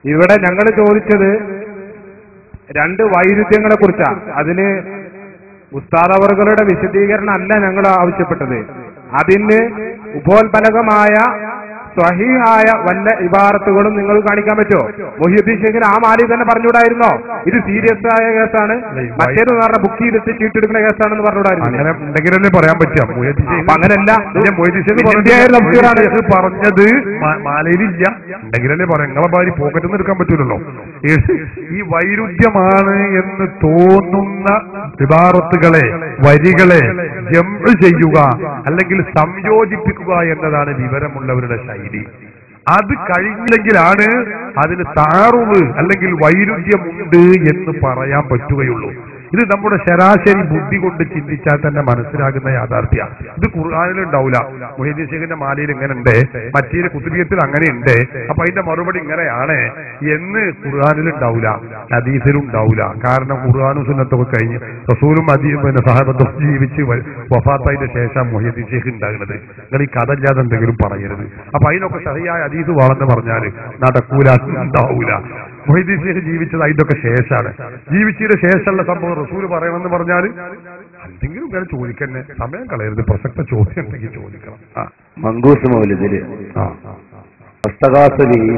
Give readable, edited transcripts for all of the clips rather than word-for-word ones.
ഇവിടെ ഞങ്ങൾ ചോദിച്ചത് രണ്ട് വൈരുദ്ധ്യങ്ങളെ കുറിച്ചാണ്. അതിന് ഉസ്താദ് അവറുകളുടെ വിശദീകരണം അല്ല ഞങ്ങൾ ആവശ്യപ്പെട്ടത്. അതിന് ഉപോത്ബലകമായ സ്വഹീഹായ വല്ല ഇബാറത്തുകളും നിങ്ങൾ കാണിക്കാൻ പറ്റുമോ? മുഹ്യിദ്ദീൻ ഷെയ്ഖിന് ആ മാലി തന്നെ പറഞ്ഞുകൂടായിരുന്നോ ഇത് സീരിയസ് ആയ കേസാണ്, മറ്റേത് പറഞ്ഞ ബുക്ക് ചെയ്തിട്ട് ചീട്ടെടുക്കുന്ന കേസാണെന്ന് പറഞ്ഞുകൂടായിരുന്നു? അങ്ങനെ ഉണ്ടെങ്കിലല്ലേ പറയാൻ പറ്റുക. അങ്ങനല്ല, പറഞ്ഞത് മാലയിലില്ല ഉണ്ടെങ്കിലല്ലേ പറയാം. നിങ്ങളെ ഭാര്യ പോക്കറ്റിൽ നിന്ന് എടുക്കാൻ പറ്റൂലല്ലോ. ഈ വൈരുദ്ധ്യമാണ് എന്ന് തോന്നുന്ന ഇബാറത്തുകളെ, വരികളെ ജംഅ് ചെയ്യുക അല്ലെങ്കിൽ സംയോജിപ്പിക്കുക എന്നതാണ് വിവരമുള്ളവരുടെ ശൈലി. അത് കഴിഞ്ഞില്ലെങ്കിലാണ് അതിന് താറുവ് അല്ലെങ്കിൽ വൈരുദ്ധ്യമുണ്ട് എന്ന് പറയാൻ പറ്റുകയുള്ളൂ. ഇത് നമ്മുടെ ശരാശരി ബുദ്ധി കൊണ്ട് ചിന്തിച്ചാൽ തന്നെ മനസ്സിലാകുന്ന യാഥാർത്ഥ്യമാണ്. ഇത് ഖുർആനിലുണ്ടാവില്ല. മുഹീദ്ദീൻ ഷെയ്ഖിന്റെ മാലയിൽ ഇങ്ങനെ ഉണ്ട്, മറ്റേ കുത്തുബിയത്തിൽ അങ്ങനെ ഉണ്ട്, അപ്പൊ അതിന്റെ മറുപടി ഇങ്ങനെയാണ് എന്ന് ഖുർആനിലുണ്ടാവില്ല, ഹദീസിലും ഉണ്ടാവില്ല. കാരണം ഖുർആനും സുന്നത്തൊക്കെ കഴിഞ്ഞ് റസൂലും പിന്നെ സഹാബത്തും ജീവിച്ച് വഫാത്തതിന്റെ ശേഷം മുഹീദ്ദീൻ ഷെയ്ഖ് ഉണ്ടാകുന്നത്. നിങ്ങൾ ഈ കഥ ഇല്ലാതെ എന്തെങ്കിലും പറയരുത്. അപ്പൊ അതിനൊക്കെ സഹിയായ ഹദീസ് വളർന്ന് പറഞ്ഞാൽ നടക്കൂല, ഉണ്ടാവൂല. മുഹീദ്ദീൻ ഷെയ്ഖ് ജീവിച്ചത് അതിന്റെ ശേഷമാണ്. ജീവിച്ചതിന്റെ ശേഷമുള്ള സംഭവം റസൂല് പറയണമെന്ന് പറഞ്ഞാൽ എന്തെങ്കിലും ഇങ്ങനെ ചോദിക്കന്നെ, സമയം കളയരുത്. പ്രസക്ത ചോദ്യം ഉണ്ടെങ്കിൽ ചോദിക്കണം. മങ്കൂസ് മൗലിദില്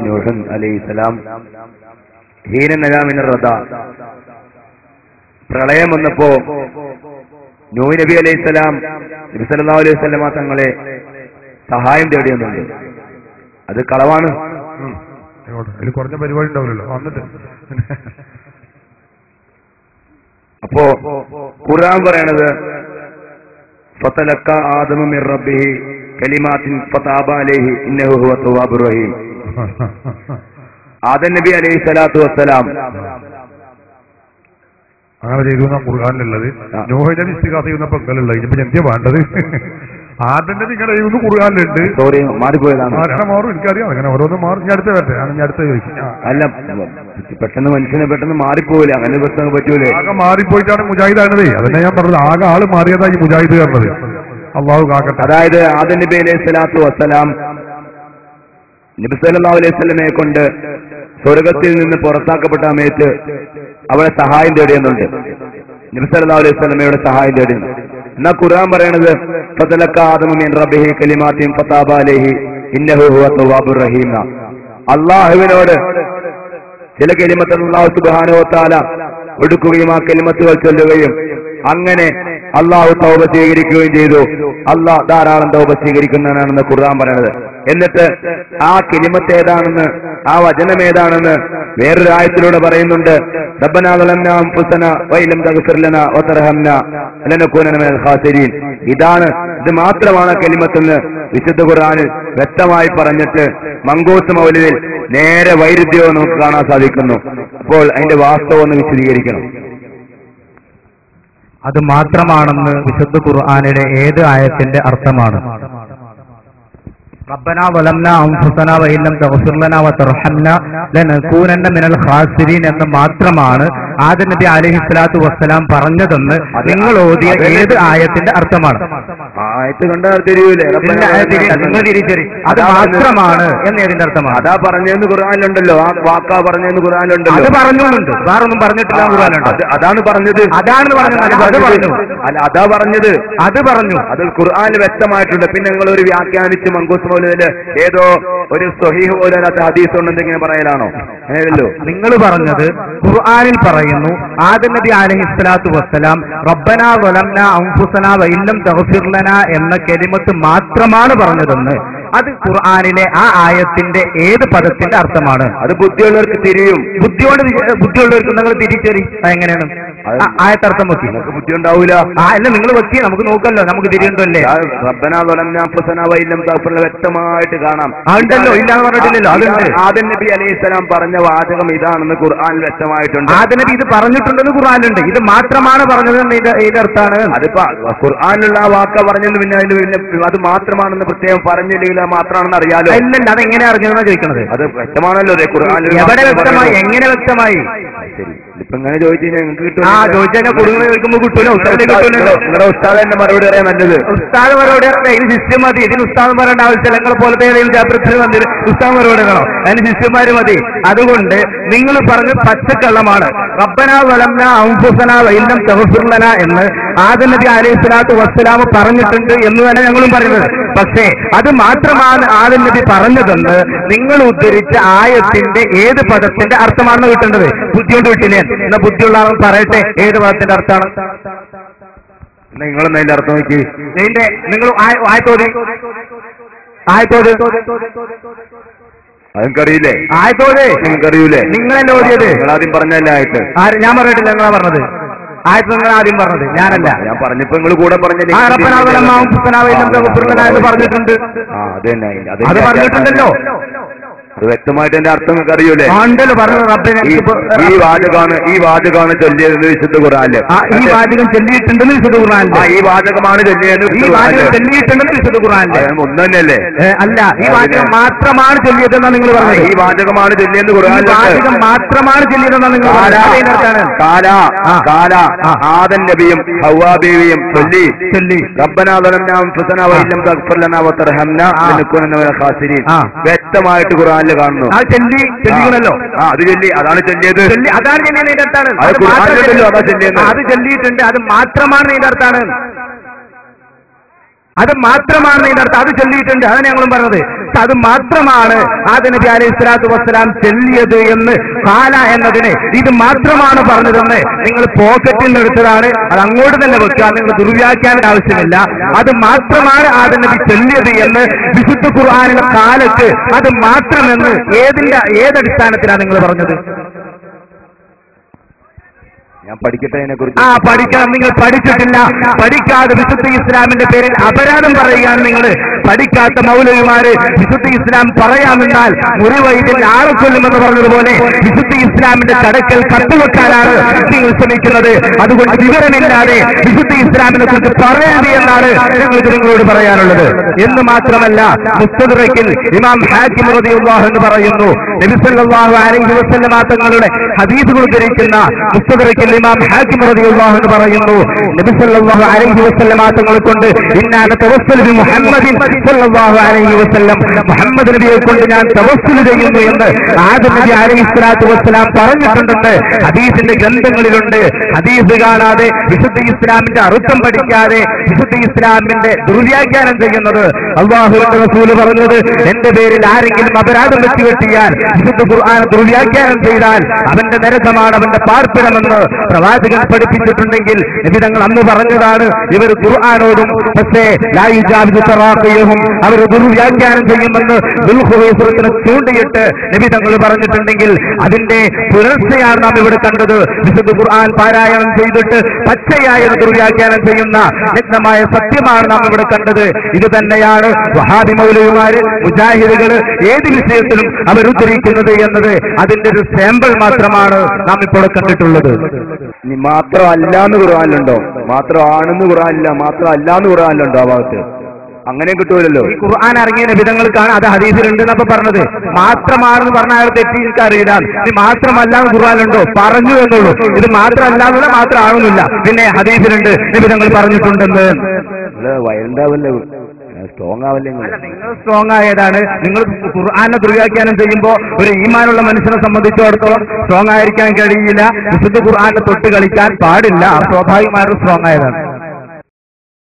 നൂഹ് അലൈഹിസ്സലാം ഹീന നഗാമിന റദ, പ്രളയം വന്നപ്പോ നൂഹ് നബി അലൈഹിസ്സലാം നബി സല്ലല്ലാഹു അലൈഹി വസല്ലമ തങ്ങളെ സഹായം തേടിയെന്നുണ്ട്. അത് കളവാണ്. അതിൽ കുറഞ്ഞ പരിപാടി ഉണ്ടാവില്ലല്ലോ വന്നിട്ട്. അപ്പോ ഖുർആൻ പറയണത് ഫതലക്ക ആദമു മിർ റബ്ബിഹി കലിമാത്തിൻ ഫതാബ അലൈഹി ഇന്നഹു ഹുവ തവ്വാബുർ റഹീം. ആദം നബി അലൈഹി സ്വലാത്തു വസ്സലാം അങ്ങനെ ചെയ്തു എന്നാ ഖുർആനിലുള്ളത്. നൂഹ് നബി ഇസ്തിഗാസ ചെയ്യുന്നപ്പോ എങ്ങനെയുള്ളത്? ഇനിയിപ്പോ എന്തിയാ വേണ്ടത്? ആദ്യം നിങ്ങളുടെ ചെയ്യുന്ന ഖുർആനിലുണ്ട്. സോറി, മാറിപ്പോയതാണ്. മാറും, എനിക്കറിയാം. അങ്ങനെ ഓരോന്നും മാറും. ഞാൻ അടുത്ത വരട്ടെ, ഞാൻ അടുത്ത ചോദിക്കും. അല്ല, പെട്ടെന്ന് മനുഷ്യനെ പെട്ടെന്ന് മാറിപ്പോവില്ല, അങ്ങനെ പ്രശ്നം പറ്റൂലേ? ആകെ മാറിപ്പോയിട്ടാണ് മുജാഹിദാണത്. അതന്നെ ഞാൻ പറഞ്ഞത്. ആകെ ആള് മാറിയതായി മുജാഹിദ് പറഞ്ഞത്. അള്ളാഹു കാക്കട്ടെ. അതായത് ആദം നബി അലൈഹി സ്വലാത്തു വസ്സലാം നബി സല്ലല്ലാഹു അലൈഹി വസല്ലമയെ കൊണ്ട് സ്വർഗത്തിൽ നിന്ന് പുറത്താക്കപ്പെട്ട സമയത്ത് അവളെ സഹായം തേടിയെന്നുണ്ട്. നബി സല്ലല്ലാഹു അലൈഹി വസല്ലമയുടെ സഹായം തേടിയെന്ന്. എന്നാ ഖുർആൻ പറയണത് ഫതലക്ക ആദമു മിൻ റബ്ബിഹി കലിമാത്തിൻ ഫതാബ അലൈഹി ഇന്നഹു ഹുവ തവ്വാബുർ റഹീം. അല്ലാഹുവിനോട് ചില കലിമത്ത് അല്ലാഹു സുബ്ഹാനഹു വ തആല ഒടുക്കുകയും ആ കലിമത്തുകൾ ചൊല്ലുകയും അങ്ങനെ അള്ളാഹു തൗബ സ്വീകരിക്കുകയും ചെയ്തു. അള്ളാഹ് ധാരാളം തൗബ സ്വീകരിക്കുന്നവനാണെന്ന് ഖുർആൻ പറയണത്. എന്നിട്ട് ആ കലിമത്ത് ഏതാണെന്ന്, ആ വചനം ഏതാണെന്ന് വേറൊരു ആയത്തിലൂടെ പറയുന്നുണ്ട്. റബ്ബനാ ളലംനാ അൻഫുസനാ വഇല്ലം തഗ്ഫിർ ലനാ വതർഹംനാ ലനകൂനന മിനൽ ഖാസിരീൻ. ഇത് മാത്രമാണ് കലിമത്തെന്ന് വിശുദ്ധ ഖുർആനിൽ വ്യക്തമായി പറഞ്ഞിട്ട് മങ്കൂസ് മൗലിദിൽ നേരെ വൈരുദ്ധ്യവും നമുക്ക് കാണാൻ സാധിക്കുന്നു. അപ്പോൾ അതിന്റെ വാസ്തവം ഒന്ന് വിശദീകരിക്കണം. അത് മാത്രമാണെന്ന് വിശുദ്ധ ഖുർആനിലെ ഏത് ആയത്തിന്റെ അർത്ഥമാണ്? റബ്ബനാ വലംനാ അൻഫുസനാ വഇല്ലം തഗ്ഫിർ ലനാ വതർഹംനാ ലനകൂനന്ന മിനൽ ഖാസിരീൻ എന്ന് മാത്രമാണ് ആദം നബി അലൈഹിസ്സലാത്തു വസ്സലാം പറഞ്ഞതെന്ന് നിങ്ങൾ ഓതിയ ഏത് ആയത്തിന്റെ അർത്ഥമാണ്? ആയത്ത് കണ്ടാൽ തിരിയൂലേ? നിങ്ങൾ തിരിച്ചറി. അത് മാത്രമാണ് എന്ന് ഏതിന്റെ അർത്ഥമാണ്? അതാ പറഞ്ഞെന്ന് ഖുർആനിലുണ്ടല്ലോ, ആ വാക്കാ പറഞ്ഞെന്ന് ഖുർആനിലുണ്ടല്ലോ. അത് പറഞ്ഞുണ്ട്, വേറൊന്നും പറഞ്ഞിട്ടില്ല ഖുർആനിലുണ്ട്. അതാണ് പറഞ്ഞത്. അതാണ് പറഞ്ഞത്. അത് പറഞ്ഞു. അല്ല, അതാ പറഞ്ഞത്. അത് പറഞ്ഞു. അത് ഖുർആനിൽ വ്യക്തമായിട്ടുണ്ട്. പിന്നെ നിങ്ങൾ ഒരു വ്യാഖ്യാനിച്ച് മങ്കൂസ് മൗലിദില് ഏതോ ഒരു സ്വഹീഹ് പോലാത്ത ഹദീസ് ഉണ്ടെന്നിങ്ങനെ പറയലാണോ? അങ്ങനെയല്ലോ. നിങ്ങൾ പറഞ്ഞത് ഖുർആനിൽ പറയുന്നു ആദം നബി അലൈഹിസ്സലാത്തു വസ്സലാം റബ്ബനാ വലംനാ അൻഫുസനാ വഇല്ലം തഗ്ഫിർ ലനാ എന്ന കലിമത്ത് മാത്രമാണ് പറഞ്ഞതെന്ന്. അത് ഖുർആനിലെ ആ ആയത്തിന്റെ ഏത് പദത്തിന്റെ അർത്ഥമാണ്? അത് ബുദ്ധിയുള്ളവർക്ക് തിരിയും. ബുദ്ധിയുള്ളവർക്ക് നിങ്ങൾ തിരിച്ചറി. എങ്ങനെയാണ് ആയത്തർത്ഥം വെക്കി? ബുദ്ധി ഉണ്ടാവൂല. അല്ല, നിങ്ങൾ വെക്കി, നമുക്ക് നോക്കല്ലോ, നമുക്ക് തിരിയുണ്ടല്ലേ? റബ്ബനാ വലംനാ അൻഫുസനാ വഇല്ലം തഗ്ഫിർ ലനാ വ്യക്തമായിട്ട് കാണാം. ഉണ്ടല്ലോ, ഇല്ലാന്ന് പറഞ്ഞിട്ടില്ലല്ലോ. അതുണ്ട്. ആദം നബി അലൈഹിസ്സലാം പറഞ്ഞ വാചകം ഇതാണെന്ന് ഖുർആനിൽ വ്യക്തമായിട്ടുണ്ട്. ആദം നബി ഇത് പറഞ്ഞിട്ടുണ്ടെന്ന് ഖുർആനിലുണ്ട്. ഇത് മാത്രമാണ് പറഞ്ഞതെന്ന് ഏതർത്ഥാണ്? അതിപ്പോ ഖുർആനിലുള്ള ആ വാക്ക പറഞ്ഞെന്ന് പിന്നെ അത് മാത്രമാണെന്ന് പ്രത്യേകം പറഞ്ഞില്ലെങ്കിൽ മാത്രമാണെന്ന് അറിയാലോ. ഇല്ലല്ല, അതെങ്ങനെ അറിഞ്ഞതെന്നാണ് ചോദിക്കണത്. അത് വ്യക്തമാണല്ലോ ഖുർആനിൽ. എവിടെ വ്യക്തമായി? എങ്ങനെ വ്യക്തമായി? ശരി. ഇപ്പൊ ഇങ്ങനെ ചോദിച്ചു കഴിഞ്ഞാൽ നിങ്ങൾക്ക് കിട്ടും. ചോദിച്ചാൽ കുടുംബം ചോദിക്കുമ്പോൾ കിട്ടൂല. നിങ്ങളുടെ ഉസ്താദ് തന്നെ മറുപടി പറയാൻ നല്ലത്. ഉസ്താദ് മറുപടി ഇതിന് ശിഷ്യം മതി. ഇതിന് ഉസ്താദ് പറയേണ്ട ആവശ്യമില്ല. നിങ്ങളെ പോലത്തെ ഏതെങ്കിലും ചാപ്റ്ററിൽ വന്നിട്ട് ഉസ്താദ് മറുപടി വേണോ? അതിന് ശിഷ്യന്മാര് മതി. അതുകൊണ്ട് നിങ്ങൾ പറഞ്ഞ് പച്ചക്കള്ളമാണ്. റബ്ബനാ വലംനാ അൻഫുസനാ വഇല്ലം തഗ്ഫിർ ലനാ എന്ന് ആദം നബി അലൈഹിസ്സലാത്തു വസ്സലാം പറഞ്ഞിട്ടുണ്ട് എന്ന് തന്നെ ഞങ്ങളും പറയുന്നത്. പക്ഷേ അത് മാത്രമാണ് ആദം നബി പറഞ്ഞതെന്ന് നിങ്ങൾ ഉദ്ധരിച്ച ആയത്തിന്റെ ഏത് പദത്തിന്റെ അർത്ഥമാണെന്ന് കിട്ടേണ്ടത്. ബുദ്ധിയോട് കിട്ടില്ലേ? എന്നാ ബുദ്ധിയുള്ള ആളും പറയട്ടെ ഏത് പദത്തിന്റെ അർത്ഥമാണ്. നിങ്ങളൊന്നും അതിന്റെ അർത്ഥം നോക്കി. നിങ്ങൾ ആയത്തോത് അതെനിക്കറിയില്ലേ? ആയത്തോത് നിങ്ങൾക്കറിയൂലേ? നിങ്ങളെന്നെ ഓതിയത്. ആദ്യം പറഞ്ഞല്ലേ ആയിട്ട്? ഞാൻ പറഞ്ഞിട്ടില്ല. നിങ്ങളാ പറഞ്ഞത്. ആയത്ത് നിങ്ങൾ ആദ്യം പറഞ്ഞത്, ഞാനല്ല. ഞാൻ പറഞ്ഞപ്പോ നിങ്ങൾ കൂടെ പറഞ്ഞില്ലേ? പറഞ്ഞിട്ടുണ്ട്. അത് പറഞ്ഞിട്ടുണ്ടല്ലോ. അത് വ്യക്തമായിട്ട് എന്റെ അർത്ഥം നിങ്ങൾക്ക് അറിയൂലേ? ഈ വാചകമാണ് ചൊല്ലിയതെന്ന് വിശുദ്ധ ഖുർആനില്. ഈ വാചകം ചൊല്ലിയിട്ടുണ്ടെന്ന് വിശുദ്ധ ഖുർആനില്. ഈ വാചകമാണ് ചൊല്ലിയിട്ടുണ്ടെന്ന് വിശുദ്ധ ഖുർആനില്. ഒന്നു തന്നെയല്ലേ? അല്ല, ഈ വാചകം മാത്രമാണ് ചൊല്ലിയതെന്നാണ് നിങ്ങൾ പറഞ്ഞത്. ഈ വാചകമാണ് ചൊല്ലിയെന്ന് ഖുർആനിൽ. വാചകം മാത്രമാണ് ചൊല്ലിയതെന്നാണ് നിങ്ങൾ ആദം നബിയും ഹവ്വാ ബീവിയും ചൊല്ലി റബ്ബനാ ളലംനാ അൻഫുസനാ വഇല്ലം തഗ്ഫിർ ലനാ വതർഹംനാ ലനകൂനന്ന മിനൽ ഖാസിരീൻ വ്യക്തമായിട്ട് ഖുർആനിൽ കാണുന്നു. അത് ചൊല്ലിയല്ലോ. അത് ചൊല്ലി, അതാണ് ചൊല്ലിയത്. അതാണ് ചൊല്ലിയതിന്റെ അർത്ഥാണ്. അത് ചൊല്ലിയിട്ടുണ്ട്. അത് മാത്രമാണ് ഇതിന്റെ അർത്ഥാണ്. അത് മാത്രമാണ് ഇതിന്റെ അർത്ഥം. അത് ചൊല്ലിയിട്ടുണ്ട്. അതാണ് ഞങ്ങളും പറഞ്ഞത്. അത് മാത്രമാണ് ആദം നബി അലൈഹിസ്സലാത്തു വസ്സലാം ചൊല്ലിയത് എന്ന് കാല എന്നതിന് ഇത് മാത്രമാണ് പറഞ്ഞതെന്ന് നിങ്ങൾ പോക്കറ്റിൽ നിന്ന് എടുത്തതാണ്. അത് അങ്ങോട്ട് തന്നെ വെക്കുക. നിങ്ങൾ ദുർവ്യാഖ്യാനം ആവശ്യമില്ല. അത് മാത്രമാണ് ആദം നബി ചൊല്ലിയത് എന്ന് വിശുദ്ധ ഖുർആനിലെ കാലത്ത് അത് മാത്രമെന്ന് ഏതടിസ്ഥാനത്തിലാണ് നിങ്ങൾ പറഞ്ഞത്? ഞാൻ പഠിക്കട്ടെ അതിനെക്കുറിച്ച്. പഠിക്കണം. നിങ്ങൾ പഠിച്ചിട്ടില്ല. പഠിക്കാതെ വിശുദ്ധ ഇസ്ലാമിന്റെ പേരിൽ അപരാധം പറയുകയാണ് നിങ്ങൾ. പഠിക്കാത്ത മൗലവിമാര് വിശുദ്ധ ഇസ്ലാം പറയാമെന്നാൽ മുറിവൈദ്യൻ ആളെ കൊല്ലുമെന്ന് പറഞ്ഞതുപോലെ വിശുദ്ധ ഇസ്ലാമിന്റെ കടക്കൽ കത്തുവെക്കാനാണ് നിങ്ങൾ ശ്രമിക്കുന്നത്. അതുകൊണ്ട് വിവരമില്ലാതെ വിശുദ്ധ ഇസ്ലാമിനെ കുറിച്ച് പറയരുത് എന്നാണ് ഞങ്ങൾക്ക് നിങ്ങളോട് പറയാനുള്ളത്. എന്ന് മാത്രമല്ല, മുസ്തദ്റക്കിൽ ഇമാം ഹാക്കിം റളിയല്ലാഹു എന്ന് പറയുന്നു, നബി സല്ലല്ലാഹു അലൈഹി വസല്ലം തങ്ങളുടെ ഹദീസുകൾ ഉദ്ധരിക്കുന്ന മുസ്തദ്റക്കിൽ ഇമാം ഹാക്കിം റളിയല്ലാഹു എന്ന് പറയുന്നു, നബി സല്ലല്ലാഹു അലൈഹി വസല്ലം തങ്ങളെ കൊണ്ട് ഇന്നാ തവസ്സൽ ബി മുഹമ്മദിൻ സല്ലല്ലാഹു അലൈഹി വസല്ലം, മുഹമ്മദ് നബിയെ കൊണ്ട് ഞാൻ തവസ്സുൽ ചെയ്യുന്നു എന്ന് ആദം നബി അലൈഹിസ്സലാത്തു വസ്സലാം പറഞ്ഞിട്ടുണ്ടെന്ന് ഹദീസിന്റെ ഗ്രന്ഥങ്ങളിലുണ്ട്. ഹദീസ് കാണാതെ വിശുദ്ധ ഇസ്ലാമിന്റെ അർത്ഥം പഠിക്കാതെ വിശുദ്ധ ഇസ്ലാമിന്റെ ദുർവ്യാഖ്യാനം ചെയ്യുന്നത്, അല്ലാഹുവിന്റെ റസൂല് പറഞ്ഞത്, എന്റെ പേരിൽ ആരെങ്കിലും അപരാധം വെച്ചുകെട്ടിയാൽ വിശുദ്ധ ഖുർആൻ ദുർവ്യാഖ്യാനം ചെയ്താൽ അവന്റെ നരകമാണ്, അവന്റെ പാർപ്പിടമെന്ന് പ്രവാചകൻ പഠിപ്പിച്ചിട്ടുണ്ടെങ്കിൽ നബി തങ്ങൾ അന്ന് പറഞ്ഞതാണ് ഇവർ ഖുർആനോടും പക്ഷേ ലാ യുജാവിസു തറാഖിയഹും അവർ ദുർവ്യാഖ്യാനം ചെയ്യുമെന്ന് ദുൽഖുവൈസറത്തിനെ ചൂണ്ടിയിട്ട് നബി തങ്ങൾ പറഞ്ഞിട്ടുണ്ടെങ്കിൽ അതിന്റെ പുലർച്ചയാണ് നാം ഇവിടെ കണ്ടത്. വിശുദ്ധ ഖുർആൻ പാരായണം ചെയ്തിട്ട് പച്ചയായ ദുർവ്യാഖ്യാനം ചെയ്യുന്ന വ്യക്തമായ സത്യമാണ് നാം ഇവിടെ കണ്ടത്. ഇത് തന്നെയാണ് വഹാബി മൗലവിമാര് മുജാഹിദുകള് ഏത് വിഷയത്തിലും അവരുദ്ധരിക്കുന്നത് എന്നത് അതിന്റെ ഒരു സാമ്പിൾ മാത്രമാണ് നാം ഇപ്പോൾ കണ്ടിട്ടുള്ളത്. മാത്രം അല്ലാന്ന് ഖുർആനിലുണ്ടോ? മാത്രം ആണെന്ന് ഖുർആനില്ല, മാത്രം അല്ലാന്ന് ഖുർആനിലുണ്ടോ? ആ ഭാഗത്ത് അങ്ങനെ കിട്ടൂലല്ലോ. ഈ ഖുർആൻ ഇറങ്ങിയ വിധങ്ങൾക്കാണ് അത് ഹദീസിലുണ്ട് എന്നൊക്കെ പറഞ്ഞത്. മാത്രമാണെന്ന് പറഞ്ഞ അയാൾ തെറ്റി എനിക്കറിയില്ല. ഇത് മാത്രമല്ല ഖുർആനിലുണ്ടോ? പറഞ്ഞു എന്നുള്ളൂ. ഇത് മാത്രമല്ല, മാത്രം ആകുന്നില്ല. പിന്നെ ഹദീസിലുണ്ട് വിധങ്ങൾ പറഞ്ഞിട്ടുണ്ടെന്ന്. വയലുണ്ടാവല്ലേ, സ്ട്രോങ് ആവല്ലേ? നിങ്ങൾ സ്ട്രോങ് ആയതാണ്. നിങ്ങൾ ഖുർആനെ ദുർവ്യാഖ്യാനം ചെയ്യുമ്പോൾ ഒരു ഈമാനുള്ള മനുഷ്യനെ സംബന്ധിച്ചിടത്തോളം സ്ട്രോങ് ആയിരിക്കാൻ കഴിയില്ല. വിശുദ്ധ ഖുർആനെ തൊട്ട് കളിക്കാൻ പാടില്ല. സ്വാഭാവികമായിട്ട് സ്ട്രോങ് ആയതാണ്.